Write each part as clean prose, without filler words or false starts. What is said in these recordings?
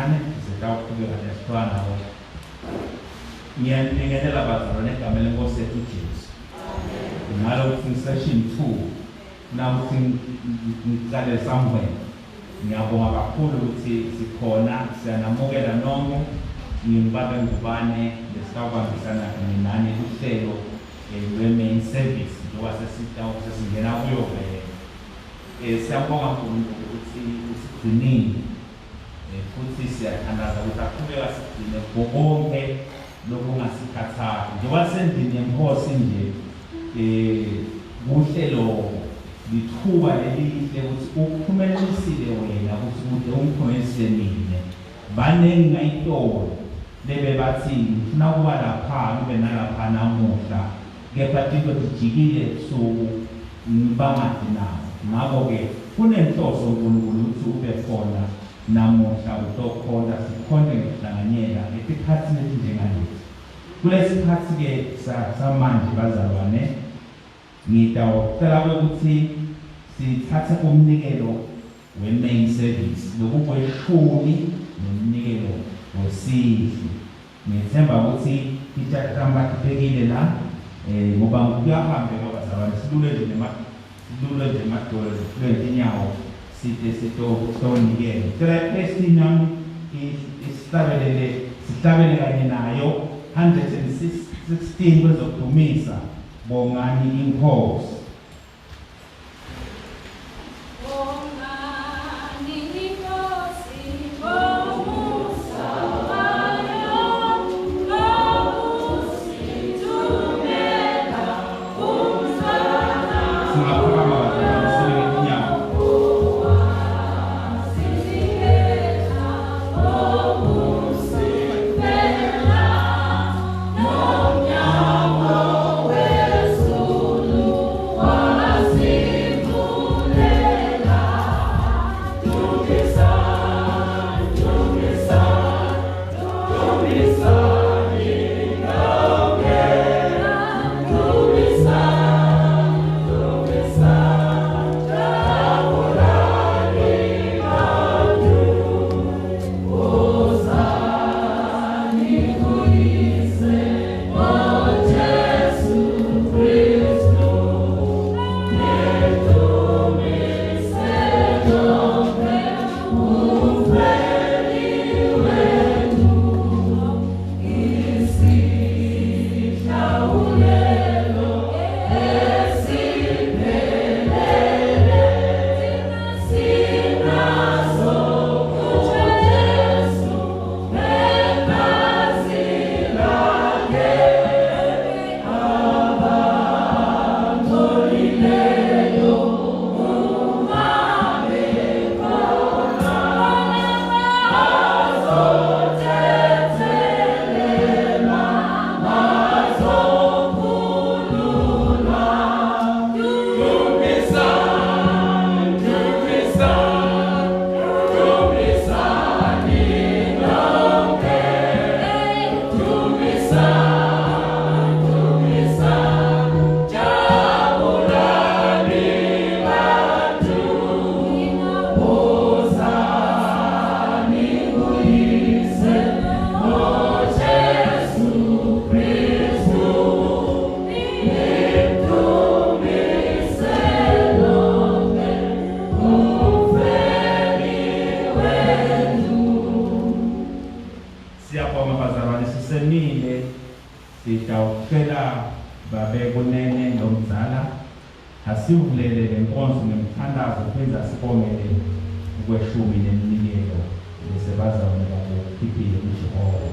kancane sitawuqhubeka nesifana ngiyanibingelela bazalwane egameni lenkosi yethu uJesu. Ngalokhu session 2 namuhla ngiqale somewhere. Ngiyabonga kakhulu ukuthi sikhona siyanamukela nonke ngibaba ngubane lesawubambisana nani uhlelo we-main service njengoba sesingena kuyo siyabonga uNkulunkulu ukuthi usigcinile futhi siyathandaza ukuthi aqhubeka sigcine konke lokho ngasikhathayo njengoba sendini yemkhosi nje uhlelo lithuba elihle ukuthi ukuphumelisile wena ukuthi kude umphumelise mina baningi ngayitolo lebe bathi ngifuna kuba lapha ngibe nalapha namuhla kepha into dijikile ebusuku ngibangadi nawo ngakho-ke kunenhloso uNkulunkulu ukuthi ube khona namuhla utokhona sikhonde ngokuhlanganyela esikhathini esinjengalesi. Kulesi sikhathi-ke samanje bazalwane ngidawucela ukuthi sithathe umnikelo we-main service lokhu kweshumi nomnikelo wesihlwi. Ngithemba ukuthi ithatha ibhekile la ngoba kuyahambe bazalwane silule nje emadolo silule inyawo side sitonikele. Cela iPlestin nami sihlabele kanye nayo 116 kwezokudumisa bongani inkosi. Asivulele lenkonzo ngemthandazo kwenza sibongele ukweshumi neminikelo bese bazawunika ukuphiphile uJehova.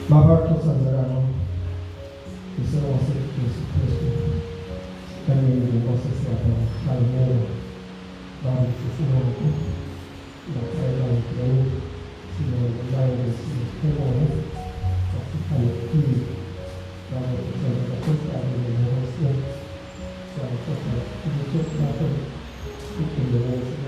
Baba tusanzarano Isso não sei que isso também não posso ser a primeira para o futuro da terra do se não vai esse tempo para ficar aqui para fazer a coisa da nossa para fazer tudo que eu faço e que eu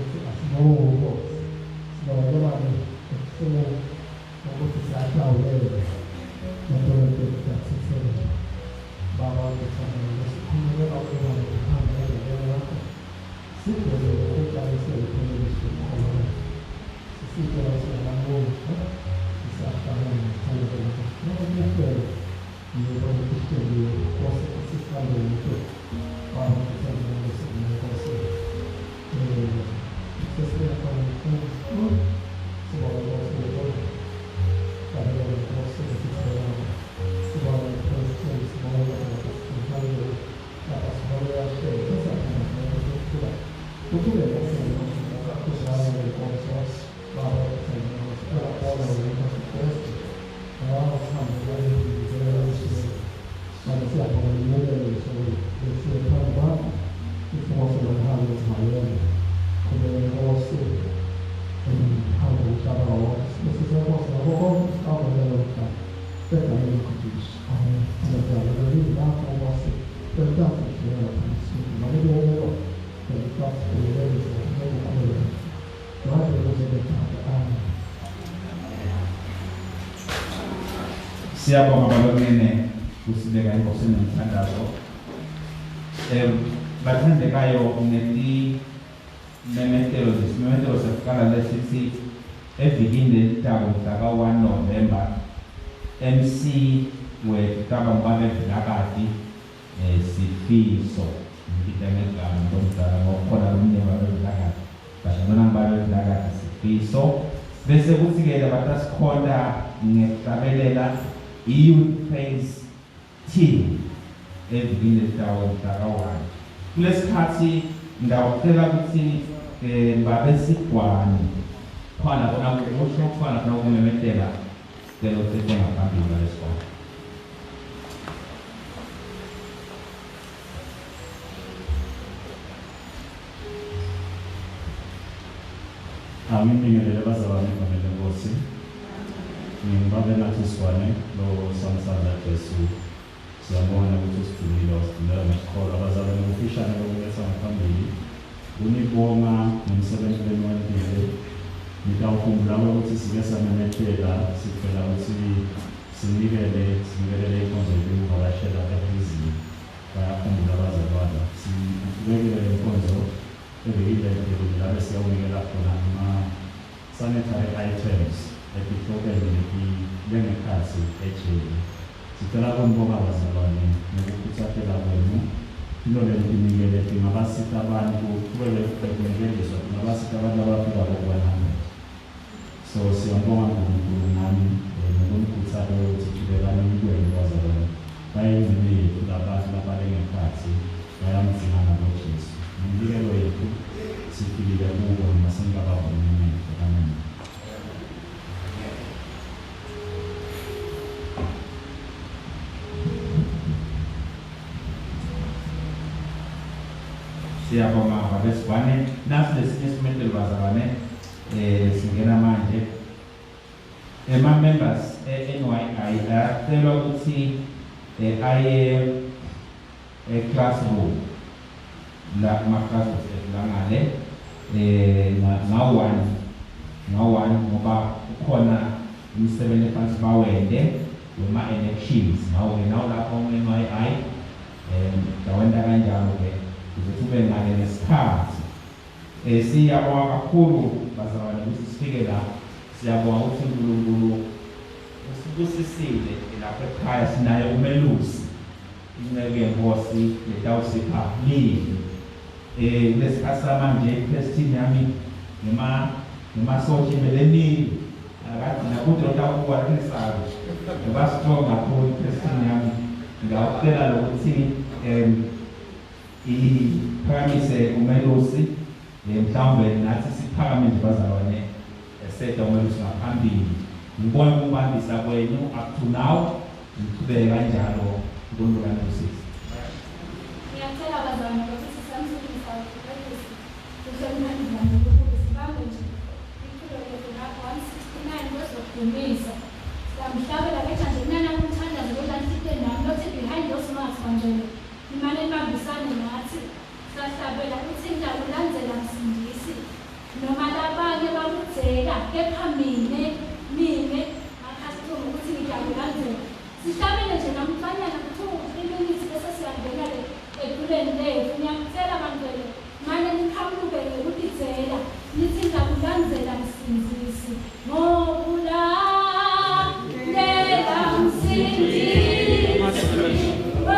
Siyabonga balonene kusibeka enkosini nomthandazo. Bathandekayo ngetimemethelo zesimemethelo sekuqala lesithi evikini lelitako mhlaka-1 November MC wethu kaba ngibambe Vilakati Sifiso ngipita ngegama ntomdala ngokukhona lomnyaka weVilakati bashangona ngibambe Vilakati Sifiso bese kuthi-ke labatasikhonda ngekuhlabelela i-Youth Praise Team evikini lelitako mhlaka-1. Kulesikhathi ngawucela ukuthi babe sigwani khona khona kusho khona khona ukumemethela lelo thethe ngaphambili ngalesikole. Ngibingelele bazalwane egameni lenkosi. Ngibabe nathi sigwane lo samsana Jesu. Siyabona ukuthi usidumile wasidumela ngesikolo abazalwane ngokufishane lokuletha ngaphambili. Unibonga ngomsebenzi benwendile. Ngitawukhumbula ukuthi sike samemethela sicela ukuthi sinikele inkonzo yokuvakashela ephezulu. Bayakhumbula abazalwane. Sibekele inkonzo ebekile lapho siyawunikela khona ama-sanitary items ekuhlokeni njengekhathi ejele. Sicela ukunibonga abazalwane ngokukuthathela kwenu. Into le ntinikele ngabasita abantu kubelekunikeleliswa ngabasita abantu abafika kokwanami. So siyambonga uNkulunkulu nami ngokunikuthalo ukuthi qhubekani nikweni bazalwane. Bayingcine yethu labantu labalengekhathi bayamdingana noJesu. Ngibikelo yethu sifikile kubo masingabahulumeni. Amen. Siyabonga babesibane nasi lesinye isimemethelo bazalwane singena manje ama-members e-NYI ayacelwa ukuthi aye e-classroom la ama-classrooms langale nga-1 ngoba ukhona umsebenzi ephansi bawende wema-elections nawo lapho uNYI dawenda kanjalo-ke ukuthi ube ngale nesikhathi. Siyabonga kakhulu bazalwane ukuthi sifike la. Siyabonga ukuthi uNkulunkulu usibusisile lapha ekhaya sinaye umelusi inceke yenkosi letawusipha lini. Kulesikhathi samanje i-Christine yami ngemasosha imeleningi akade nakuthi otawukubanisayo ngoba strong kakhulu i-Christine yami. Ngiyawucela lokuthi iphakamise umelusi mhlawumbe nathi siphakame nje bazalwane eseda umelusi ngaphambili. Ngibona ukubambisa kwenu up to now ngiqhubeke kanjalo uNkulunkulu anisise. Ngiyacela bazalwane ukuthi samsebenzisa umelusi kuhlomani ukuthi sibambe nje ikhuleko lapho 169 kwezokudumisa. Siyamhlabela nje kunana umthandazo kodwa nami lothi behind those masks manje imane ibambisane nathi sahlabela ukuthi ngiyakulandzela msindisi noma labanye bakudzela kepha mine akhasithume ukuthi ngiyakulandzela. Sihlabele nje namhlanyana ku-2 or 3 minutes bese siyangena ekuleni lethu. Ngiyakucela bantwele mane nikhawulubeke ukudidzela nithi ngiyakulandzela msindisi ngokulandela msindisi. Oh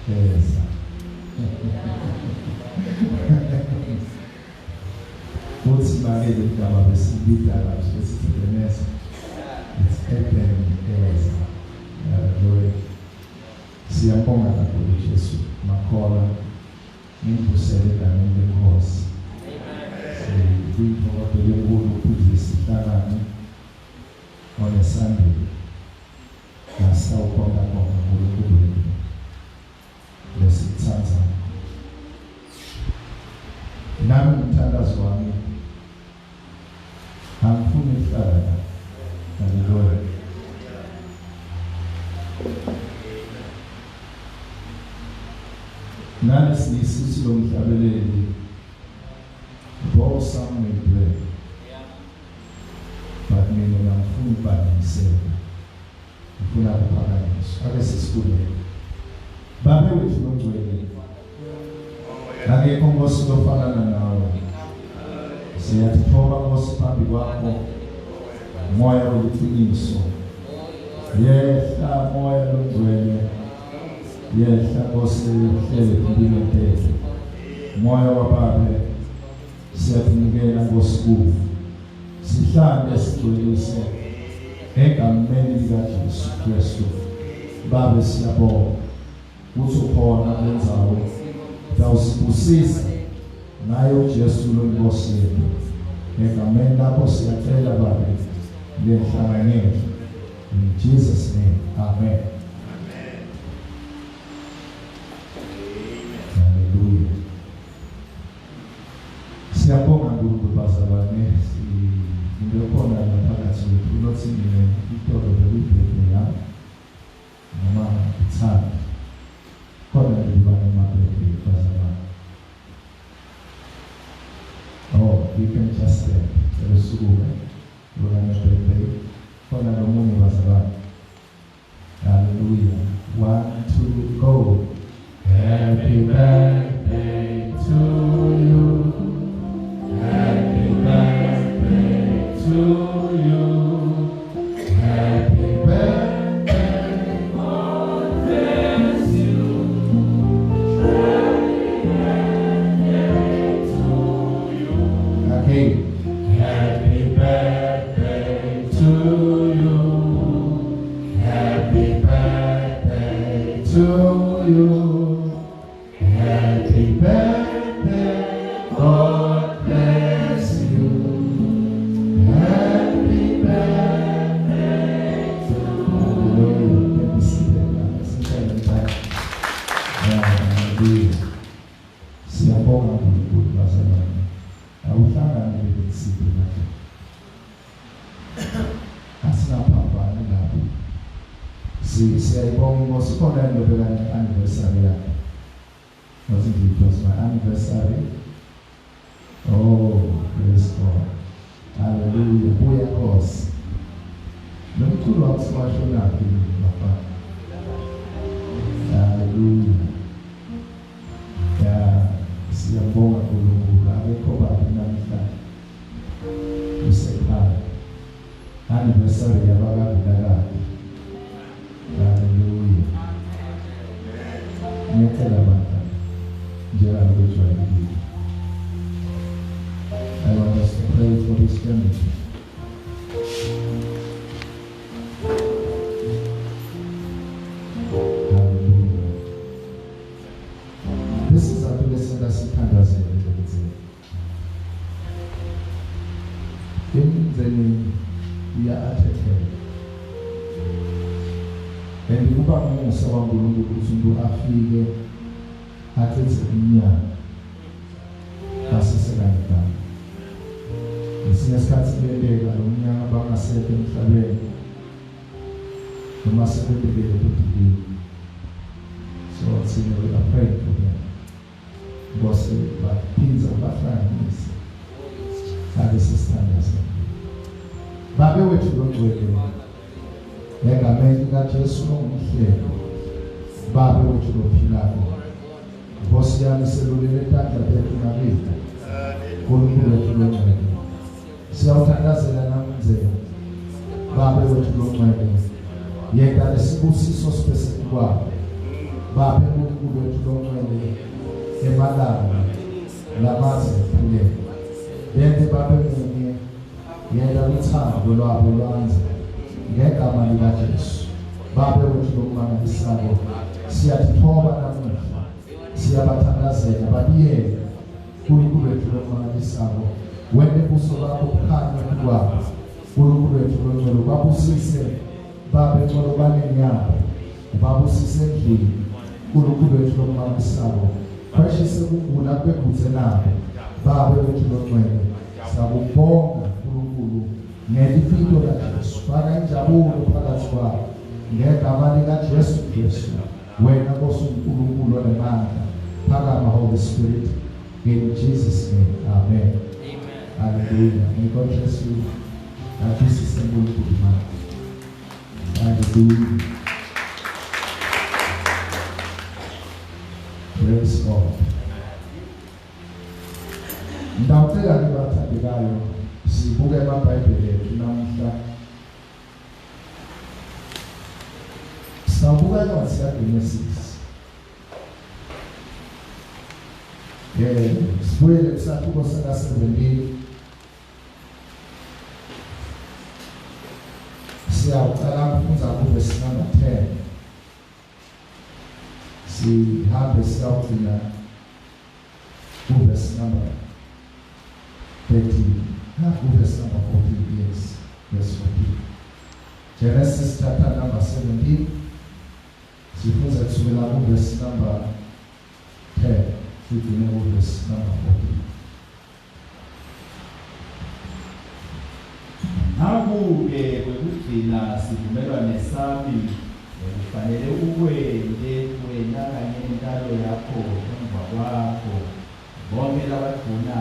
Esa. Uthi makele igama besibida kahle besibheneza. It's Eden Eza. Hallelujah. Siyabonga kakhulu Jesu. Makhola ngibusele egameni lenkosi. Siyibonga kakhulu ukuthi sihlangane on a Sunday. Nasawubonga kakhulu lesithatha. Nami umthandazo wami angifuni ukuhlala. Hallelujah. Nani sinisithi lo mhlabeleli both some may play, but mina ngifuna ukubanisela, ngifuna ukuphakanyiswa. Ake sisikule babe wethu longcwele akekho Nkosi lofanana nawe. Siyathoba Nkosi phambi kwakho, moya weliqiniso, yehla moya longcwele, yehla Nkosi uhlele impilo ntethe, moya wababe siyakunikela Nkosi kuwe, sihlale sigcwelise egameni likaJesu Kristu. Babe siyabonga ukuthi ukhona kwenzayo uzawusibusisa nayo Jesu lo Nkosi yethu. Egameni lakho siyacela Baba lenhlanganelo. In Jesus' name, amen. Hallelujah. Siyabonga nkulunkulu bazalwane, ngikhona phakathi kwethu unothini itolo belibheke yami noma ithanda khona libana mabheke bazalwane. Oh, you can just say elusuku lokanye birthday khona nomunye bazalwane. Hallelujah. 1, 2, go. Happy birthday to you. Happy birthday to you. Happy birthday, God bless you. Happy birthday to you. Okay. Happy birthday to you. Happy birthday to you. Happy birthday, God bless you. Happy birthday to you. Let me see that. Hallelujah. Siyabonga nkulunkulu bazalwane. Awuhlangane lesipho manje. Asinaphambana lapho. Siyayibonga Nkosi khona indobelane anniversary yakho. Wasn't it was my anniversary? Oh, praise God. Hallelujah. Buya Nkosi. Nomkhulu wakuswasho naphi baba. Hallelujah. Ya siyabonga nkulunkulu akekho baba namhlanje. Usekhaya. Anniversary yabakabulala. Hallelujah. Ngiyacela baba. I want us to pray for this family. Hallelujah. This is a blessing that's in Canada. Emzeni uya-athethela and kuba ngomusa waNkulunkulu ukuthi umuntu afike athethe iminyaka asisekanjani. Ngesinye isikhathi beleka lo mnyaka bangasekho emhlabeni noma sebebelele kuDini. So thina we are praying for them. Bose baphinza bahlanganise ake sisithandaze. Babe wethu longcwele egameni likaJesu omhlelo. Babe wethu lophilayo. Nkosi yami selulele tandla lethu nakithi. Nkulunkulu wethu longcwele. Siyawuthandazela namenzela. Babe wethu longcwele. Yeka lesibusiso specific kwabo. Baba uNkulunkulu wethu longcwele emalanga lamaze kuye. Benze Baba munye yena uthando lwabo lwanze ngegama likaJesu. Baba wethu lokumangalisayo siyathoba namuhla siyabathandazela babiyele uNkulunkulu wethu lokumangalisayo wende buso bakho bukhanye kwabo uNkulunkulu wethu longcwele babusise Baba encolobane yabo babusise endlini uNkulunkulu wethu lokumangalisayo phashise ukugula kweguthe nabo Baba wethu longcwele sabubonga uNkulunkulu ngelimpilo kaJesu faka injabulo phakathi kwabo ngegama likaJesu Kristu wena Nkosi uNkulunkulu onemandla phakama Holy Spirit in Jesus name amen. Hallelujah. May God bless you. And this is the Unkulunkulu man. Hallelujah. Praise God. Ndawucela libathandekayo sibuke amaBhayibheli ethu namuhla. Sawubuka incwadi kaGenesis. Sibuyele kusathuko sika-17. Siyawucala ukufunda kuverse number 10. Sihambe siyawugcina kuverse number 13. Kuverse number 14, yes. Verse 14. Genesis chapter number 17. Sifunda kusukela kuverse number 10. Sigcine kuverse number 14. Naku-ke kwekugcina sivumelwano sami kufanele ukwende wena kanye nentalo yakho emva kwakho bonke labaduna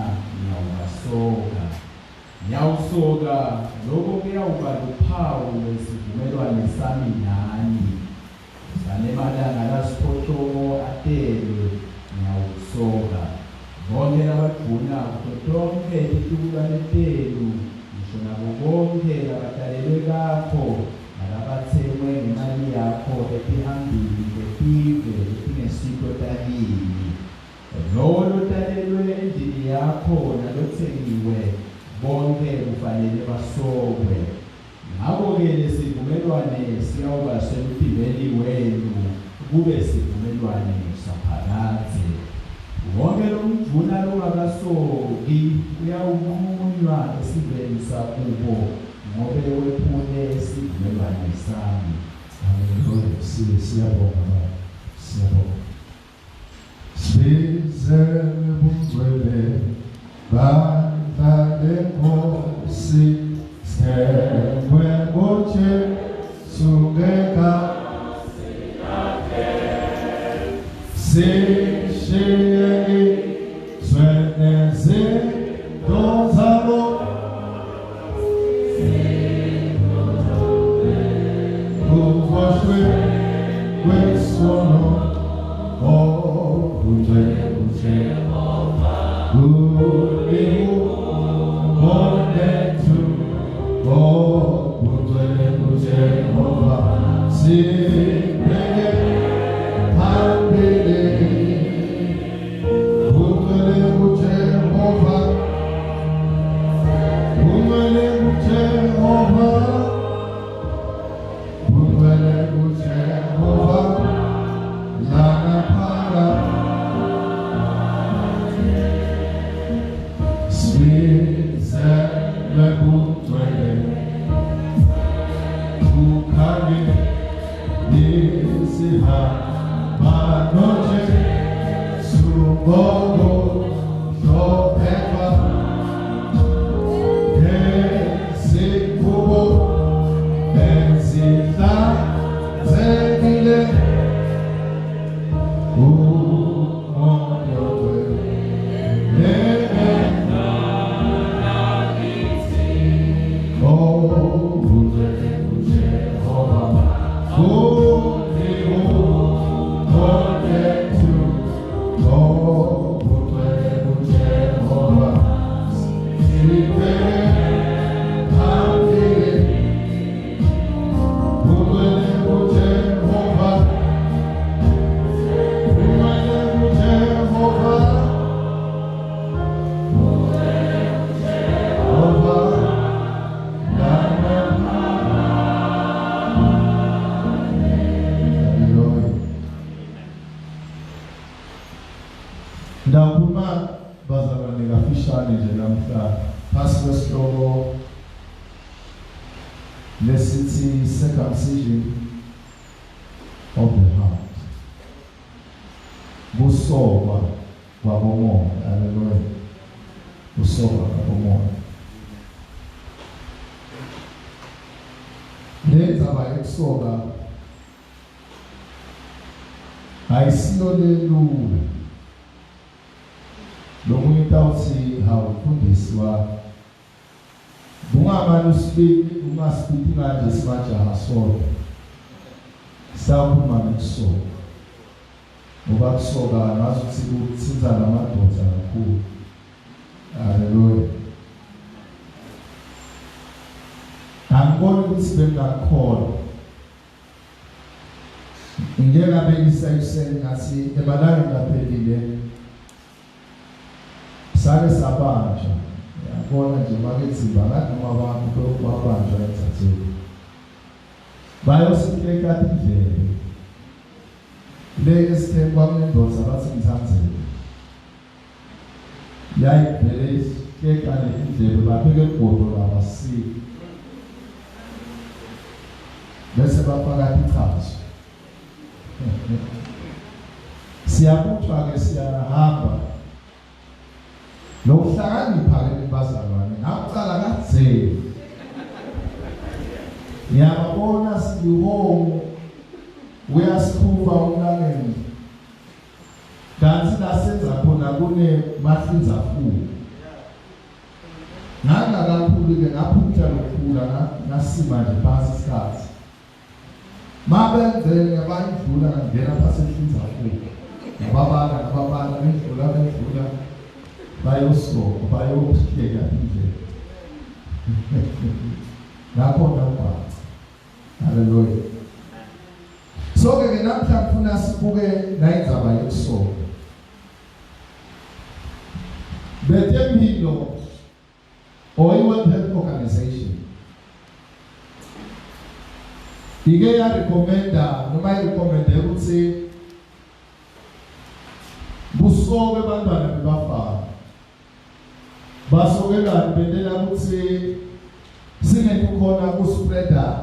nyawusoka lokho kuyawuba luphawu lwesivumelwano sami nani sanemalanga lasiphohlongo atele nyawusoka bonke labaduna kutonke itubulane tenu ngisho nabo bonke labatalelwe kakho nalabathemwe ngemali yakho betihambile betive betingesiko takini lowo lotalelwe endlini yakho nalothengiwe bonke kufanele basokwe. Ngakho-ke lesivumelwane siyawuba sempimbeni wenu kube sivumelwane saphakade. Wonke lo mduna longakasoki uyawuqunywa esiveni sakubo ngobe wephule isivumelwane sami. Hallelujah. Siyabonga. Size bungcwele bandla lenkosi sithengwe ngoJesu ngegama sishiye izwe nezinto zabo kuvoshwe kwesono Ndakhuluma bazalwane kafishane nje namhla phasi kwesihloko lesithi circumcision of the heart. Kusokwa kwabomoya. Haleluya. Kusokwa kwabomoya. Lenzaba yokusoka ayisiyo lelula. Lo munye utawuthi hawufundiswa bungamane usibili ungasibili kanje simajaha sonke sakhuluma ngokusoka ngoba kusoka ngazi ukuthi kuthinta namadoda kakhulu. Haleluya. Angiboni ukuthi bengakholwa ngiyabekisa iseni ngathi emalangeni aphelile sake sabanja yabona nje makethimba ngathi noma abantu babanja ethatheni bayosikheka indlela le esithe kwamendoza bathi ngithandzele yayivele ikheka indlela bapheke ibhodo labasiki bese bafaka ichazo siyabuthwa ke siyahamba lokuhlakanipha ke bazalwane ngaqala kadzeni ngiyabona sihongo uyasikhupha umlangeni kanti lasenza khona kune mahlinza futhi nganga kakhulu ke ngaphutha lokukhula ngasima nje phansi isikhathi mabenzele abandlula ngena phasi ehlinza futhi nababala bendlula bayosoka bayokuhleka indlela lapho ndaba. Haleluya. So ke namhla ngifuna sibuke nayindzaba yokusoka. Bethempilo or World Health Organization ike ya recommenda noma irecommende ukuthi busoke abantwana bebafana basokela bendela ukuthi singekukhona kuspreada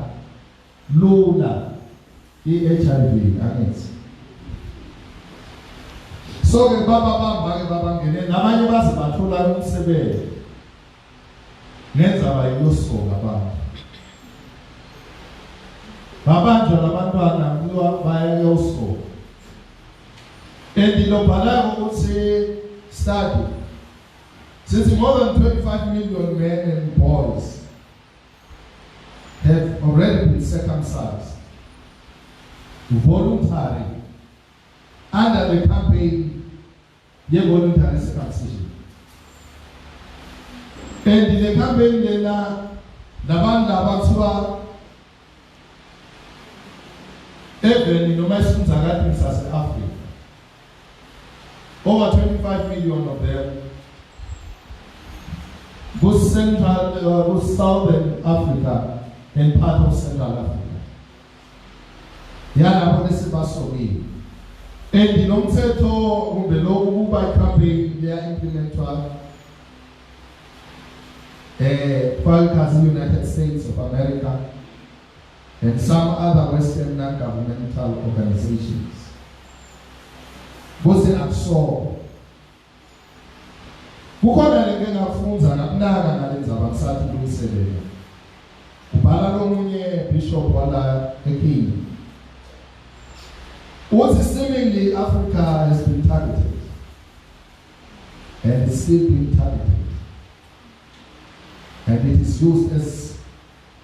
lula i-HIV angithi. So ke baba ngene nabanye baze bathola umsebenzi nenzaba yokusoka abantu babanjwa labantwana kuwa bayayosoka endilobhala ukuthi study since more than 25 million men and boys have already been circumcised voluntary under the campaign voluntary circumcision. And in the campaign lena labantu abathiwa even noma isifunza kade sase Africa over 25 million of them go central go southern Africa and part of Central Africa. Yalapho lesibasokile. And nomthetho kumbe lokhu kuba campaign implementwa in the United States of America and some other Western non-governmental organizations. Bose absorb. Kukhona leke ngafunza nakunaka ngalenzaba kusathi kulisebenza. Ubhala lomunye bishop wala eKenya. What is seemingly Africa has been targeted and is still being targeted. And it is used as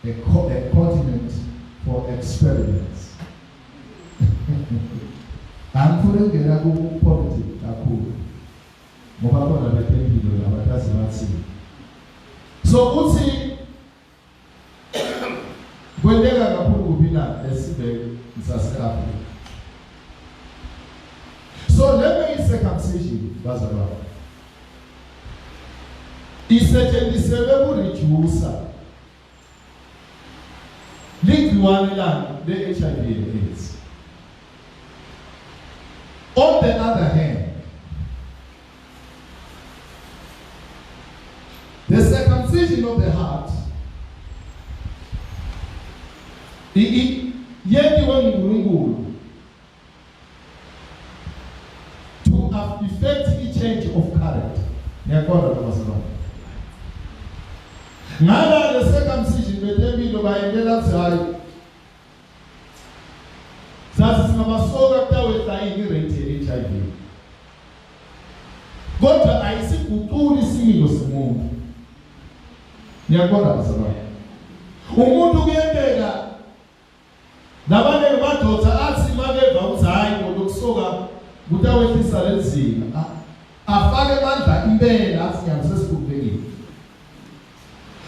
a continent for experiments. I'm putting the Ragu politics. So, Uzi, when they are so let me circumcision, that's about. It's a disabled reducer. Link one land, the HIV and AIDS. On the other hand, condition of the heart yenziwe nguNkulunkulu to effect a change of character. Ngiyaqonda lokho. Ngala le circumcision bethempilo bayendela hayi sathi singabasoka kutawetha irate HIV. Kodwa ayisiguquli isimilo semuntu. Ngiyaqonda bazalwane. Umuntu kuyenteka nabanye badoda athi makeva uthi hayi ngokusoka kutawehlisa lezinga. Afake amandla impela athi ngiyasesibukekile.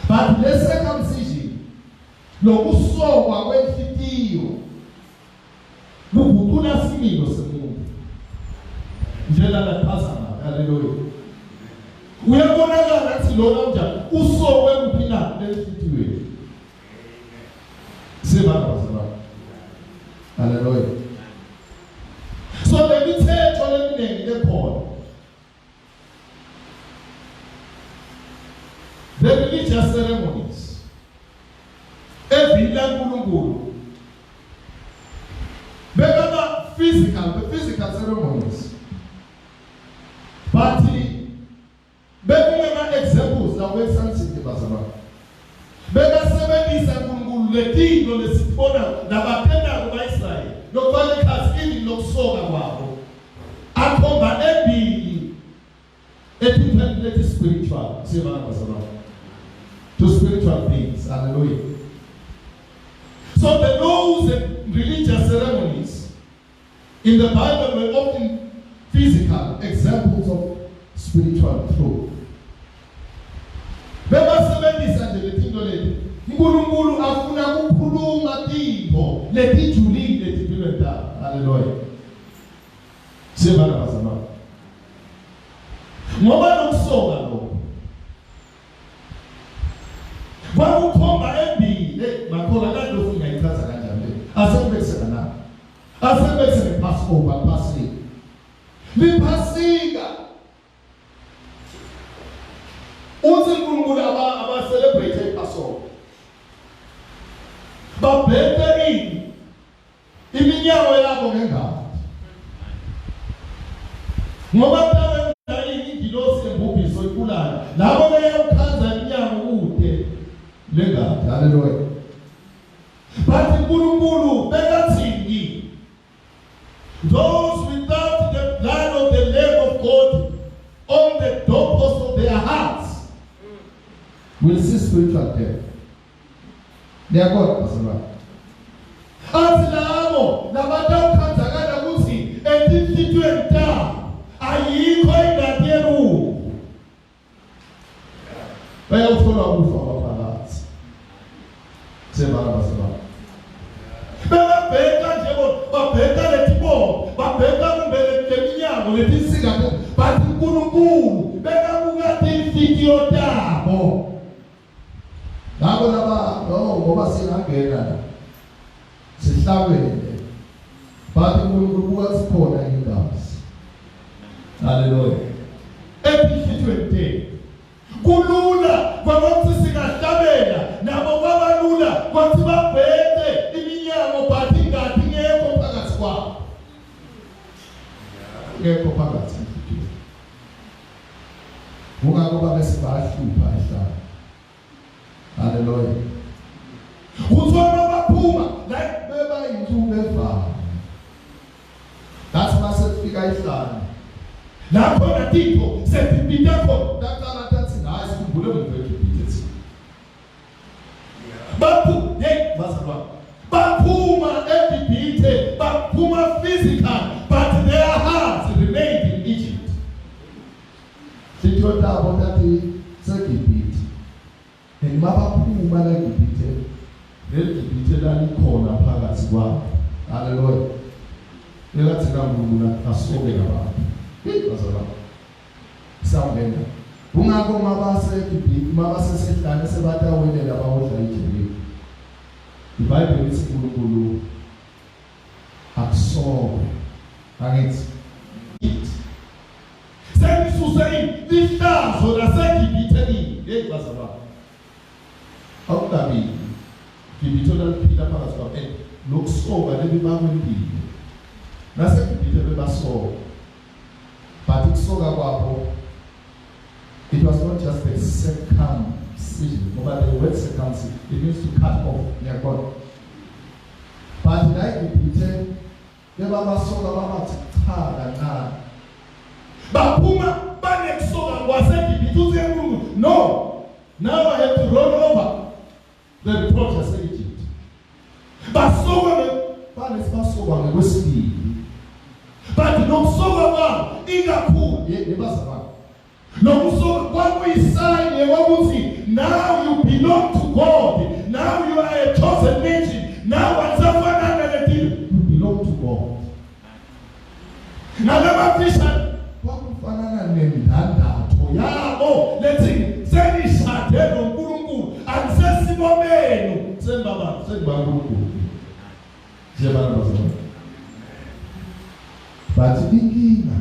But le circumcision lokusokwa kwenhlitiyo kuguqula isimilo semuntu. Njela laphazama. Hallelujah. Uyabonakala ukuthi lona njani usokwe kuphi na lenhlitiyo. Sebazalwane. Hallelujah. So lemithetho leminingi lekhona. The religious ceremonies. Evila uNkulunkulu. Bekaba physical ceremonies. But bekungema examples la wesansithi bazalwane. Bekasebenzisa uNkulunkulu letino lesibona nabatenda kubaIsrael. Lokufaka ikhasi ili lokusoka kwabo. Akhomba ebili etiphendle spiritual. Sibana bazalwane. To spiritual things. Hallelujah. So the laws and religious ceremonies in the Bible were often physical examples of spiritual truth. Bebasebenzisa nje lethinto leli. uNkulunkulu afuna ukukhuluma into letijulile letiphiwe ndaba. Hallelujah. Sibana bazalwane. Ngoba nokusoka lo bakukhomba embili bakhola kanti ufuna ichaza kanjani asebenzisa na asebenzisa Passover Passover liphasika uthi uNkulunkulu aba celebrate Passover babhethe iminyawo yabo ngengalo ngoba tawe ingilosi embubhiso ikulana labo beyakhanza iminyawo kude lengalo. Hallelujah. But uNkulunkulu bekathini those without the blood of the Lamb of God on the doorpost of their hearts will see spiritual death. They are God, bazalwane. Asilabo nabatawukhanzakala ukuthi entithitwe nta ayikho ingadi yeru. Bayawuthola ukufa abaphakathi. Sebala bazalwane. Babheka njebo babheka letibo babheka kumbele leminyango letisika bathi uNkulunkulu bekabuka intithityo tabo. Ngakho laba ngoba singangena sihlabele bathi uNkulunkulu buka sikhona ingazi. Hallelujah. Ephithwe kulula kwathi singahlabela nabo kwabalula kwathi babheke iminyango bathi ingadi ngekho phakathi kwabo. Ngekho phakathi. Ungako babe sibahlupha ehlala. Hallelujah. Uzwana baphuma like beba inzuku evana. That's why sifika ehlala. Lapho natipho sepipita khona daqala tathi hayi sikhumbule umfethu bithi. Baphu hey bazalwane. Baphuma eBibhithe, baphuma physical but their hearts remained in Egypt. Sithola ukuthi seBibhithe. Mabaphuma la eBibhithe. LeBibhithe lalikhona phakathi kwabo. Hallelujah. Elathi kaNkulunkulu asoke abantu. Bazalwane. Sawubona. Ungakho mabase sehlane sebatawelela bawodla ijeli. iBhayibheli lithi uNkulunkulu akusoke. Angithi. Sengisuse lihlazo laseGibhithe. Hey bazalwane. awukabi ngibithola liphila phakathi kwabo lokusoka lebibakwempilo nasengibithe bebasoka but ukusoka kwabo it was not just a circumcision ngoba the word circumcision it means to cut off ngiyakubona but la ngibithe bebabasoka babathi cha kancane baphuma banekusoka kwasengibithe uzenkulu no. Now I have to roll over the reproaches of Egypt. Basoka ngokwesibili. But nokusoka kwabo ikakhulu yebazalwane. Nokusoka kwakuyisayini yokuthi now you belong to God. Now you are a chosen nation. Now you belong to God. Now the kwakufanana nendandatho yabo lethi senishade noNkulunkulu akusesibomenu sembaba sengibaNkulunkulu njebana bazalwane bathi inkinga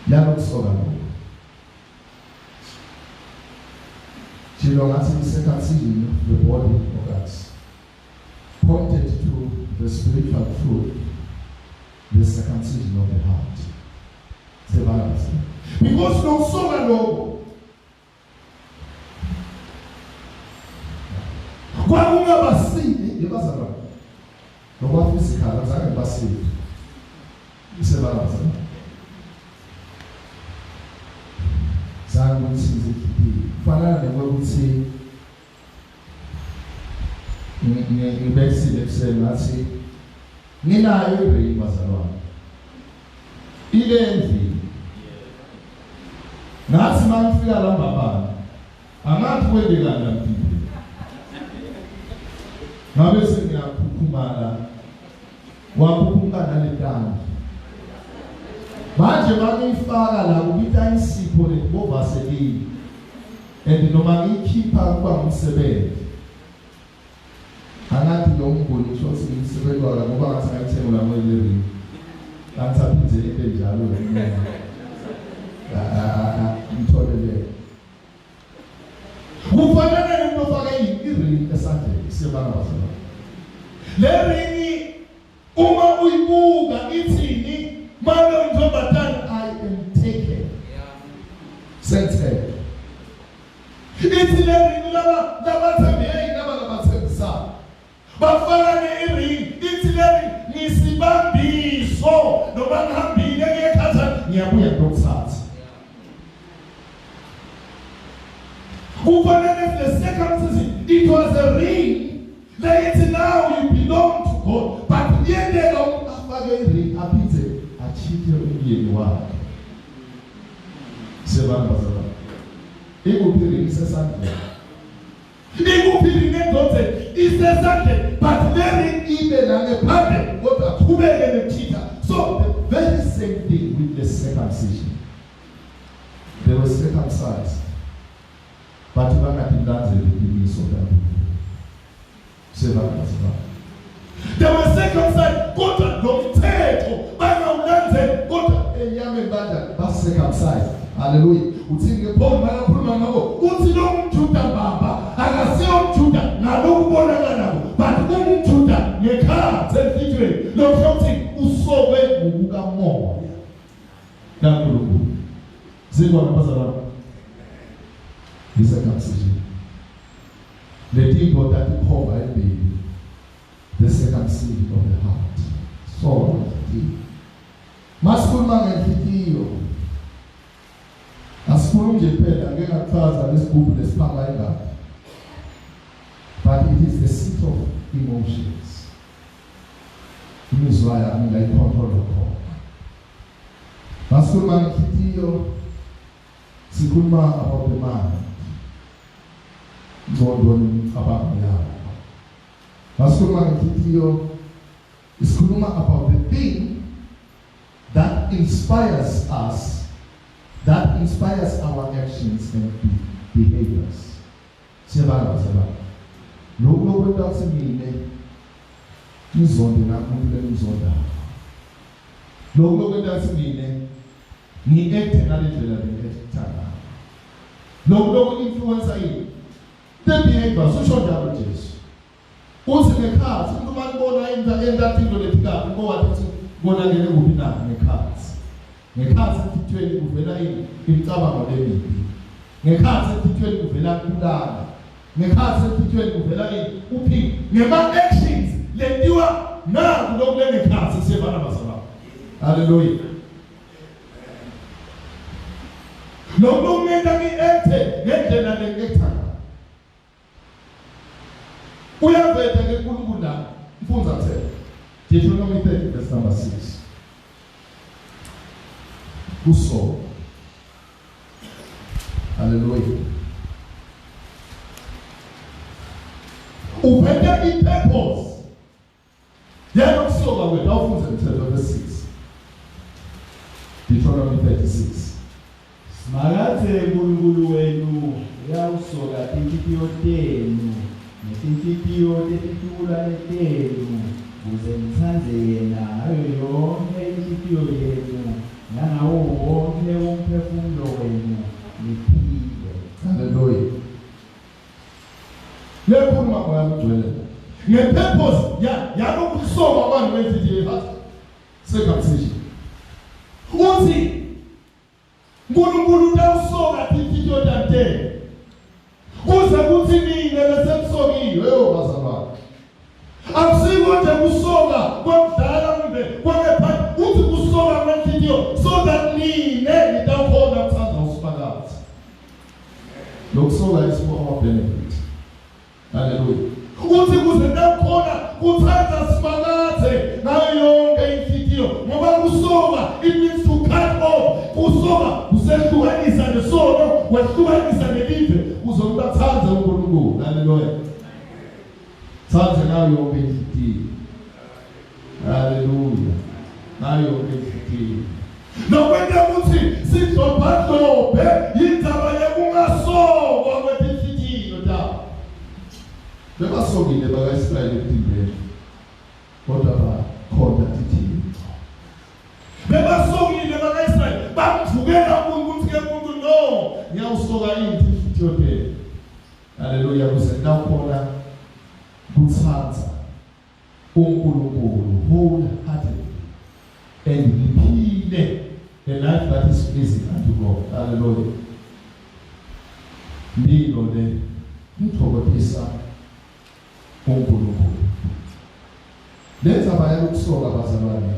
yalokusoka lokho Chilo ngathi i-circumcision of the body of us pointed to the spiritual fruit, the circumcision of the heart. Because no soga logo. Kwa unga basini, yebazala. No kwa physical, azake basini. Isebala. Zangu nsizi kipi. Fanana newe kuti ngibesi lepsela athi ninayo iri bazalwane. Ile enzi ngathi mangifika la mbabana angathi webekana mpilo ngabe sengiyakhukhumala wakhukhumana letanga manje mangifaka la ubita isipho lekubovaseli and noma ngikhipha kuba umsebenzi angathi lo mboni shothi umsebenzi wala ngoba ngathi ayithengula ngoyleri kantsaphinze into enjalo ngitholele kufanele umuntu ofake iring esandleni isebana bazalwane le ringi uma uyibuka ithini manje unjombatana I am taken sense ithi le ringi laba thembe labathembisa bafana ne-ring ithi le ring ngisibambiso noma ngihambile ngiyekhatha ngiyabuya ngokuthatha kufanele the circumcision it was a ring lethi now you belong to God but yendela afake i-ring aphize achithe umyeni wakhe sebamba bazalwane ikuphi ring isesandleni ikuphi ring endodzeni isesandleni but le ring ibe nangephandle kodwa qhubeke nekuchitha. So the very same thing with the circumcision. They were circumcised but bangatindanzeli iqiniso labo sebamba bazalwane. They were circumcised kodwa nomthetho bangawulandeli kodwa enyame banda bacircumcised. Hallelujah. Uthi ngePaul mayakhuluma ngabo uthi lo mJuda baba akasiyo mJuda nalokubonakala nabo but umJuda ngekhala selifitwe lokho usokwe ngokukamoya kaNkulunkulu. Zibona bazalwane circumcision the thing that ikhomba empini the circumcision of the heart. So masikhuluma ngenhliziyo asikhulumi nje phela ngeke ngachaza lesigubhu lesiphanga engapha but it is the seat of emotions. Imizwa yami ngayicontrol khona. Masikhuluma ngenhliziyo sikhuluma about the mind. Ngondoni abangiyabo. Masikhuluma ngenhliziyo sikhuluma about the thing that inspires us, that inspires our actions and behaviors. Sebala. Lokho kwethatsi mine ngizonde nakuhle ngizonda. Lokho kwethatsi mine ngiethe ngalendlela lengethana. lokho influencer yini the behavior social njalo Jesu uthi ngekhathi umuntu manibona entathindo lephikayo ngowathi konakele kuphi na ngekhathi emthethweni kuvela imicabango lemibi ngekhathi emthethweni kuvela kulala ngekhathi emthethweni kuvela uphi ngema actions lentiwa naku lokulengekhathi siyevana bazalwane haleluya nokumenta ngiethe ngendlela lengekthanda uyaveta ke uNkulunkulu la mfundza thela Deuteronomy 30 verse number 6 kuso haleluya uveta i-purpose yanokusoka wena awufunze umthetho verse 6 Deuteronomy 36 Makathe uNkulunkulu wenu uyawusoka inhliziyo yenu nezinhliziyo ezitulane zenu ukuze nithande yena ngayo yonke inhliziyo yenu nangawo wonke umphefumulo wenu niphile. Haleluya. Lekhuluma kwamjwele. Ngepurpose yakusoka abantu benhliziyo yakhe. Circumcision. Uthi uNkulunkulu utawusoka inhliziyo yakhe. Kuze kuthi mina besemsokile bazalwane. Akusiko nje kusoka kwemdala kumbe kwephansi uthi kusoka kwenhliziyo so that nine nitawukhona ukuthanda usifakazi. Lokusoka is for our benefit. Hallelujah. Uthi kuze nitawukhona kuthanda sifakazi ngayo yonke inhliziyo ngoba kusoka it means to cut off. Kusoka kusehlukanisa nesono wehlukanisa nelive uzokubathanza uNkulunkulu. Hallelujah. Thanda ngayo yonke inhliziyo. Hallelujah. Ngayo yonke inhliziyo. Nokwenda ukuthi sidlobhadlobhe yindaba yokungasokwa kwenhliziyo da. Bebasokile bakaIsrayeli emtimbeni. Kodwa bakhonda thithini. Bebasokile bakaIsrayeli bamvukela uNkulunkulu ke umuntu no ngiyawusoka inhliziyo yakhe. Hallelujah. Kuze nawukhona kuthanda uNkulunkulu wholeheartedly and liphile a life that is pleasing unto God. Hallelujah. Ndilo le ngithokozisa uNkulunkulu. Lenza baya ukusoka bazalwane.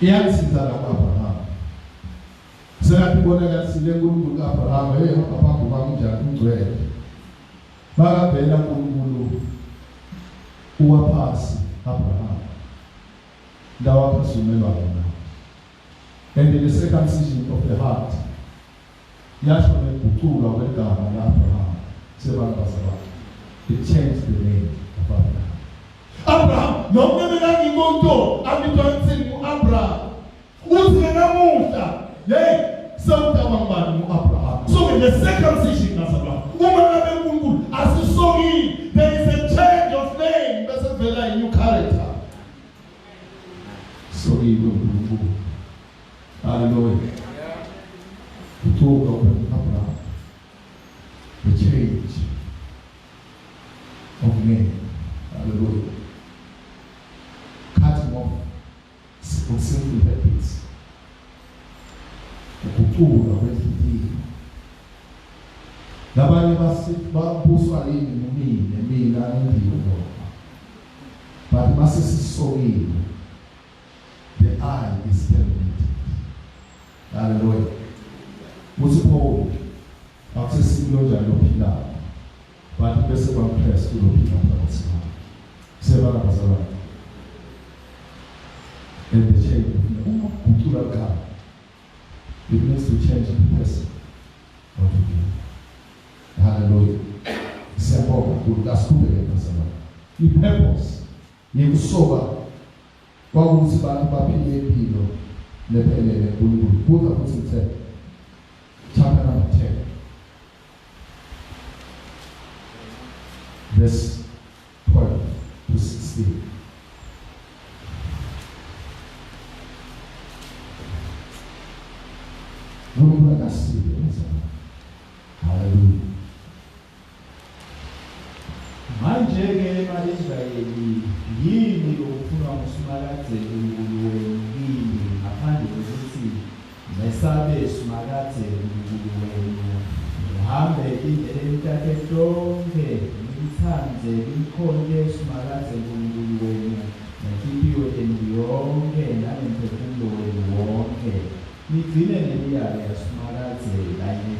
Iyasiza laAbraham. Siyabona sile uNkulunkulu kaAbraham aphambi kwamnjani ungcwele. Bakabhela uNkulunkulu uwaphasi Abraham. Ndawo phasumelwa bona. And the circumcision of the heart. Yasho leguqulwa kwegama laAbraham. Sebangazalwa. It changed the name of Abraham. Abraham, noma bengangimuntu abitwansi uAbraham. Uthi namuhla, hey, sawutabangani uAbraham. So in the circumcision ngazalwa. Uma ngabe uNkulunkulu asisoki, there is a change of name bese vela a new character. So he will move. Hallelujah. The talk of Abraham. The change of name. Hallelujah. Cutting off sinful habits. Ukuthula kwesithili. Labanye babuswa yini mina ngiyo lo. But masisisokile. The eye is terminated. Hallelujah. Musipho akusesimilo njalo phila. But bese kwampress kulophila phakathi. Sebala bazalwane. And the change of kultura ka. It means to change the person. What to do. Hallelujah. Siyabonga kulasukubeke bazalwane. The purpose yekusoka kwakuthi bantu baphile impilo lephelele kuNkulunkulu. Buka futhi uthe chapter number 10 verse 12 to 16. UNkulunkulu akasize bazalwane. nisabe simakathe uNkulunkulu wenu nihambe indleleni yakhe zonke nithanze nimkhonze simakathe uNkulunkulu wenu nenhliziyo yenu yonke nangemphefumulo wenu wonke nigcine nemiyalo yasimakathe kanye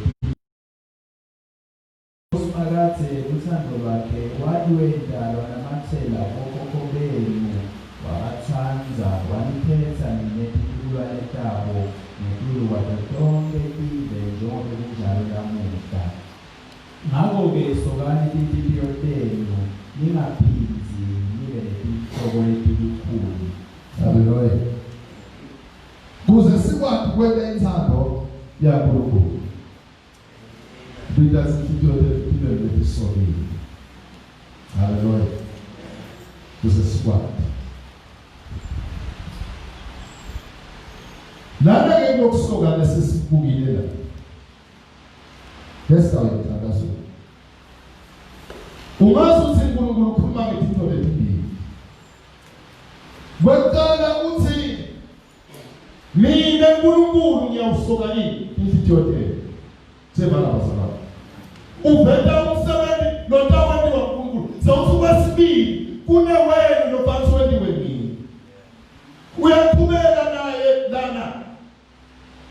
usimakathe uthando lwakhe walwendalwa namathela okhokho benu wabathanza waniphetha netikulwane tabo nempilo kwazo zonke ize njengoba kunjalo namuhla. Ngakho-ke sokani inhliziyo zenu ningaphinzi nibe nesihloko esikhulu. Haleluya. Kuze sikwazi ukwenza inthando yaNkulunkulu. Because inhliziyo zethu letisokile. Haleluya. Kuze sikwazi. Lana ke lokusoka lesisibukile la. Lesawuyithandazo. Ungazi ukuthi uNkulunkulu ukhuluma ngezinto ezimbili. Kwaqala uthi mina uNkulunkulu ngiyawusoka yini inhliziyo yethu. Sebala basala. Uvela umsebenzi notawendi wa uNkulunkulu. Sawuthi kwesibili kunewena nobatwendi wemini. Uyaqhubeka naye lana.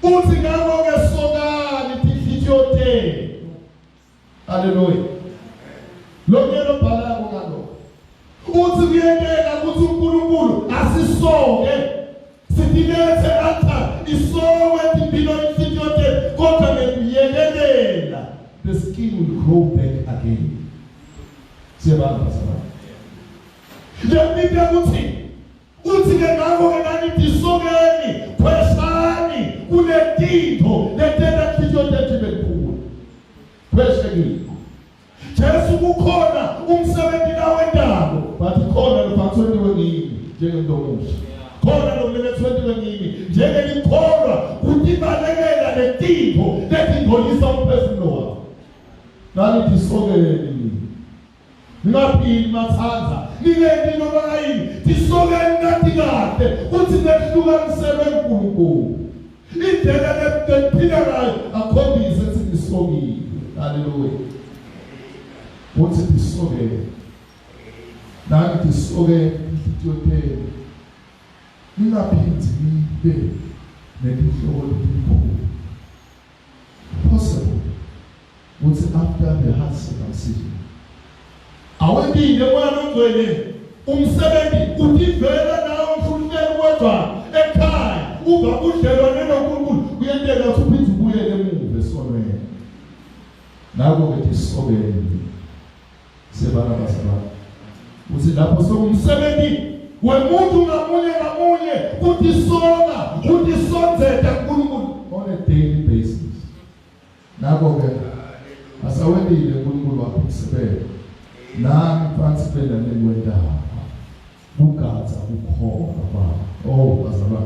Uthi ngakho ke sokani inhliziyo yethu. Haleluya. Lokho bhala ngalo. Uthi kuyekela ukuthi uNkulunkulu asisoke. Sidilethe altar isowe impilo inhliziyo yethu kodwa ngekuyekelela. The skin will grow back again. Siyabona basaba. Yabika uthi ke ngakho ke nani disokeni kwesani kuletinto letena inhliziyo yethu bekhulu. Kweseke Jesu kukhona umsebenzi nawendalo but khona lophathweni wengini njengendomusha. Khona lomlethweni wengini njengelikholwa kudibalekela letinto letindolisa umphefumulo wakho. Nani disokeni. Ngaphili mathanza ningeni noma yini disokeni nathi kahle uthi nehlukanisele uNkulunkulu. Indlela lephila ngayo akhombise ukuthi disokile. Haleluya. Uthi disoke. Nani disoke inhliziyo yethu. Ningaphinzi nibe nesihloko esikhulu. Possible. Uthi after the heart circumcision. Awendile mwana ongcwele umsebenzi udivela nawo umfundelo kodwa ekhaya uba udlelwane noNkulunkulu kuyenteka ukuthi uphinde ubuyele emuva esonweni. Nako ke disobeni sebala basaba. Uthi lapho sokumsebenzi wemuntu ngamunye kudisoka kudisonzeta uNkulunkulu on a daily basis. Nako ke asawendile uNkulunkulu wakho umsebenzi. Nami phansi phela nekwendaba ugaza ukhola baba bazaba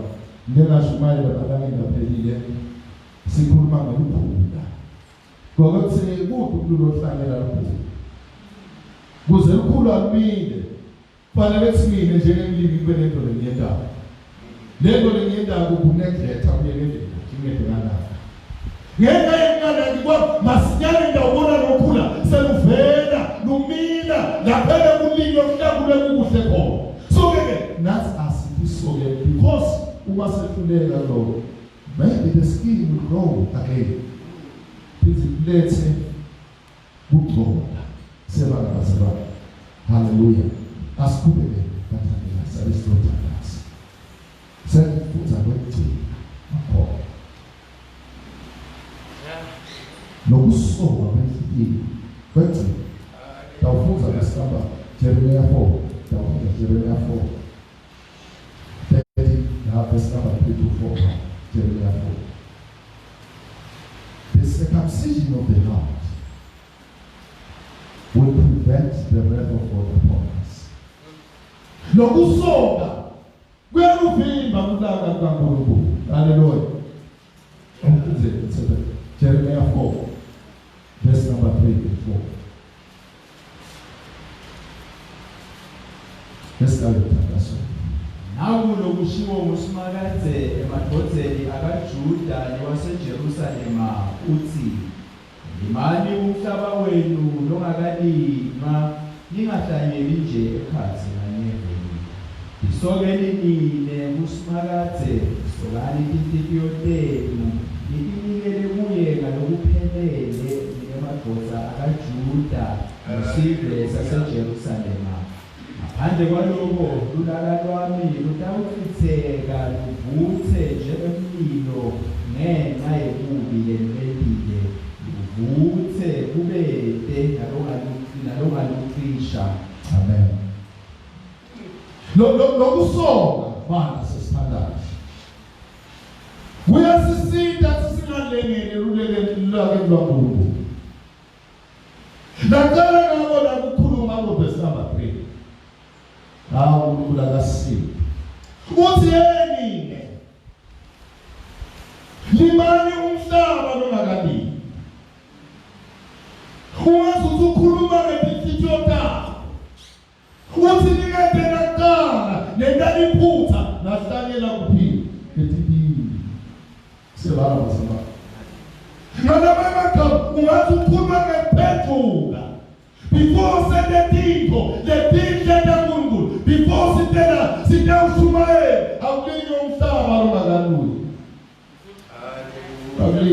ngingashumayela abanye ngaphelile sikhuluma ngokuphula ngoba kuthi kuthi lohlangela lapho kuze ukukhulu amile fanele simile njengemlimi kwenento lenyendaba lento lenyendaba kunegletha kuyekelele ngingedana ngenxa yenkala ngikwa masinyane ndawubona lokhula seluvela lumila laphela kulinywa kuhlakule kuhle khona so ke nathi asibisoke because uma sehluleka lo maybe the skin will grow again lethe kugcola sebala basaba. Haleluya. Asikhubeke kathanda salisothandaza sekufuza kwegcina akho nokusoka kwenhliziyo kwegcina. Tawufunza ngesamba Jeremiah 4. Tawufunza Jeremiah 4. Verse number 3 to 4. Jeremiah 4. The circumcision of the heart will prevent the wrath of God upon us. Nokusoka kuyakuvimba kulaka kaNkulunkulu. Hallelujah. Jeremiah 4 verse number 3 to 4. Let's start with that. Nakulo kushiwo uSimakadze emadvodzeni akaJuda newaseJerusalema uthi imani umhlaba wenu longakalinwa ningahlanyeli nje ekhatsi nganyeveni isokeni nine kuSimakadze sokani inhliziyo zenu ninikele kuye ngalokuphelele emadvodza akaJuda nesizwe saseJerusalema ngaphandle kwalokho ulaka lwami lutawuchitheka luvuthe njengemlilo ngenxa yebubi lenibelile luvuthe kubete nalongalucisha. Amen. Lokusoka bana sesithandayo kuyasisita sisingalengele lulekeni lwaNkulunkulu. Nacala ngako la kukhuluma ngoverse number 3. Hawu uNkulunkulu akasiphi. Uthi yini? Limani umhlaba longakalinwa. Ungazuthi ukhuluma ngezinhliziyo zakho. Uthi ningedena kuqala nentaliphutha nahlanyela kuphila. Ngetibili. Sebala basema. Ngalabamagama ungathi ukhuluma ngemphendvuka. Before sendetintho letinhle kaNkulunkulu. Before sitawushumayela awulinye umhlaba longakalinwa. Amen.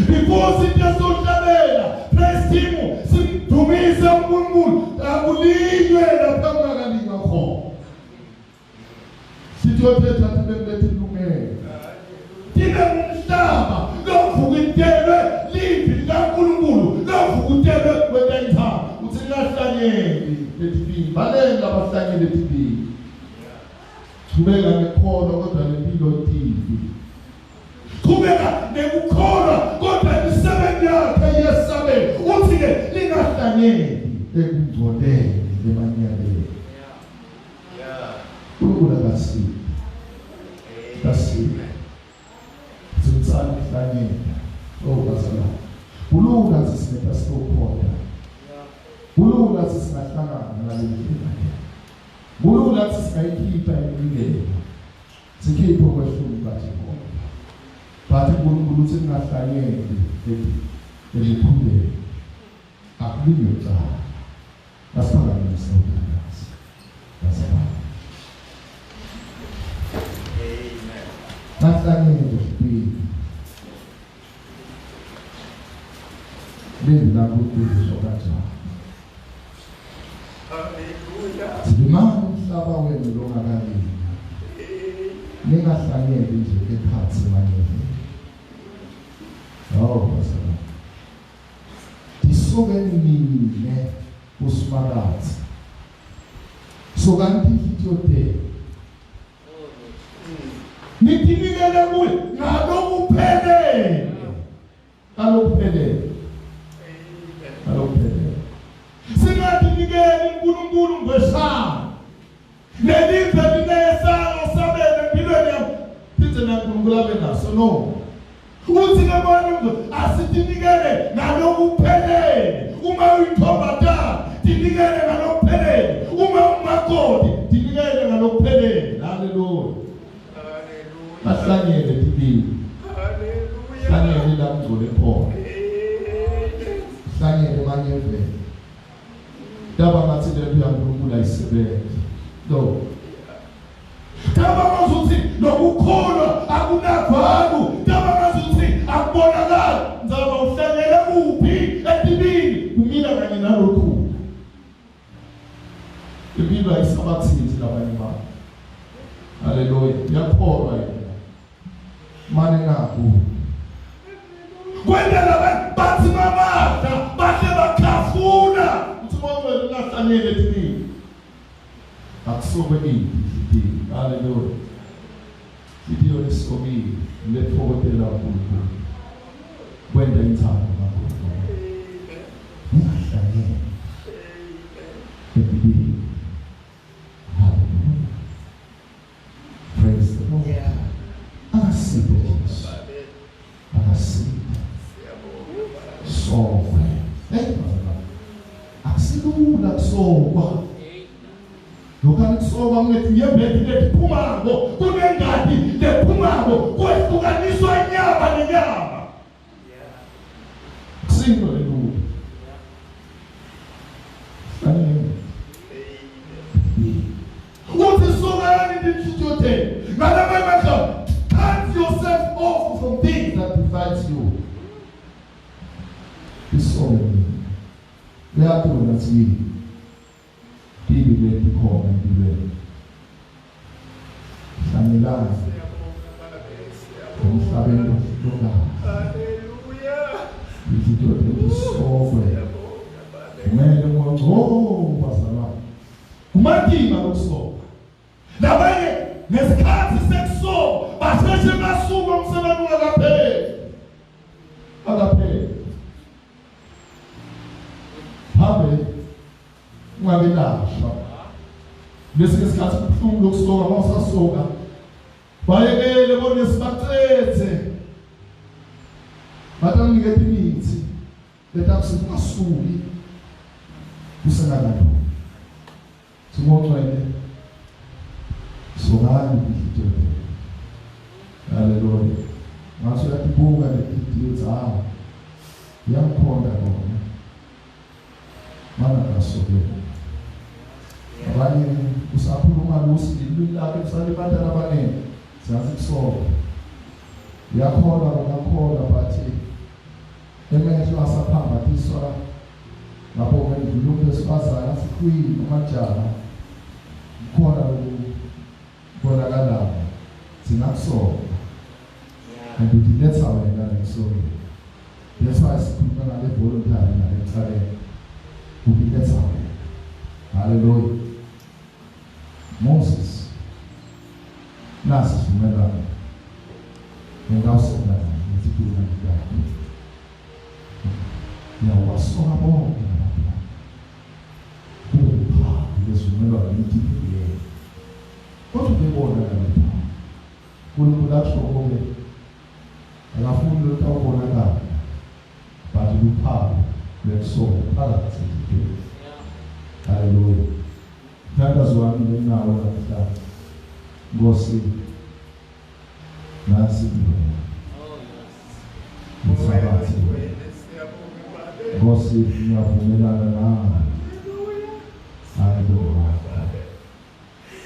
Before sitawuhlabela praise him sidumise uNkulunkulu akulinywe lapha kungakalinwa khona. Sitothetha tibemlethe ilungelo. Tibe umhlaba lovukutelwe livi likaNkulunkulu lovukutelwe kwentantha uthi ngahlanyeli letibili balenga abahlanyeli letibili. Qhubeka nekholwa kodwa lempilo tivi. Qhubeka nekukholwa kodwa imisebenzi yakhe yesabe uthi ke lingahlanyeli ekungcoleni lemanyaleni. Unkulunkulu akasiphi. Kasiphi. Sinsana hlanyela. Bazalwane. Kulula sisinetha sokhoda. Kulula sisingahlangana nalendlela. Kulula sisingayikhipha impilo. Sikhiphe kweshumi bathi khona. Bathi uNkulunkulu uthi ningahlanyeli elikhuleni. Akulinywe cala. Asiphakamisa uthandaza. Bazalwane. Amen. Nahlanyeli sibili. Leli lakuNkulunkulu sokanjalo. Limani umhlaba wenu longakalinwa. Ningahlanyeli nje ekhatsi emanyeveni. Bazalwane. Tisokeni nine kuSimakadze. Sokani inhliziyo zenu. Ninikele kuye ngalokuphelele. Ngalokuphelele. Singanikeli uNkulunkulu ngwesana. Nelive linesana osabele empilweni yakho. Sithi naNkulunkulu abe naso no. Uthi abantu asitinikele ngalokuphelele. Uma uyithobatha tinikele ngalokuphelele. Uma umakoti tinikele ngalokuphelele. Haleluya. Ahlanyele tibili. Haleluya. Hlanyele la ngcole khona. Hlanyele emanyeveni. Daba ngathi le uNkulunkulu ayisebenzi. No. Daba ngathi lokukholwa akunavalu. Daba ngathi akubonakala. Ndzaba uhlanyele kuphi etibili kumila kanye nalokhu. Impilo ayisabathisi labanye abantu. Haleluya. Yakholwa yena. Mane naku. Kwendela bathi mamada bahle bakhafuna. Uthumela ngahlanyele etibili. Akusobe idini. Haleluya. Video lesomi lethokotela uNkulunkulu. Kwenda inthando kaNkulunkulu. Ngahlanyele. Etibili. Hallelujah. Praise the Lord. Akasiphe Jesu. Akasiphe. Sokwe. Akusilula kusokwa. Lokani kusokwa ngithi yebhekile lephumako kunengadi lephumako kwehlukaniswa inyama nenyama. Sing hallelujah. What is so hard in the today? Cut yourself off from things that divides you. It's all we are doing as we be ready to come and be ready. Samila, from Sabino to Hallelujah. If you do it, it's over. When you go, Pastor, Kumati Maruso. Na banye nesikhathi sekuso baseshe basuka umsebenzi akaphela habe ungabelashwa bese isikhathi kubuhlungu lokusoka mawusasoka bayekele bona sibacethe batamnikela imithi letakusukasuli usengakanto singocwele sokani kuhithe. Hallelujah. Ngaso yakubuka lethi zawo yakhona bona mana kasoke abanye usakhuluma lusi lapho esalibanda labanene siyazi kusoka yakhona ngakhona bathi emehlo asaphamba tiswa lapho ngidlulule sifazana sikhwini amajana khona ukubonakala sinakusoka and let's have another story. That's why I speak on the voluntary and the talent who be let's have. Hallelujah. Moses Nasa Sumela and also that was to do like that. Now was so about because remember the meeting. What do they want to do? Will production over alafu ndio utaona but you power let so power to do. Hallelujah. Tanda zwami na wala ta gosi nasi msabati gosi ni avumelana na hallelujah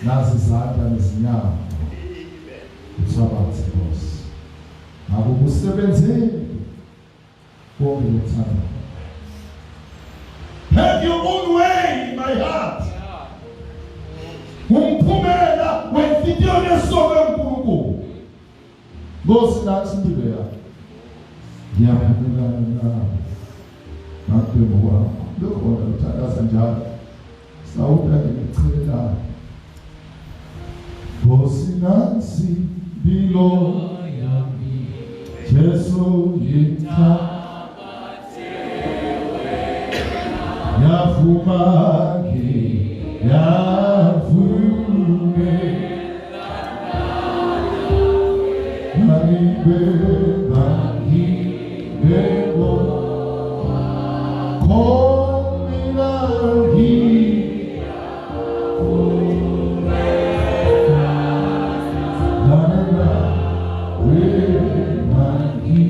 nasi saata nisinyama msabati gosi abo kusebenzeni konke lokuthanda. Have your own way in my heart. Umphumela wenhliziyo yesoka enkulunkulu. Ngosi nakusindile ya. Ngiyaphumelana nawe. Nakuphemo kwakho. Lokho ngithandaza njalo. Sawuda ngicela. Ngosi nasi bilo Jesu Yafumaki Yafume Maribe Bebo Kominagi Danena Wemagi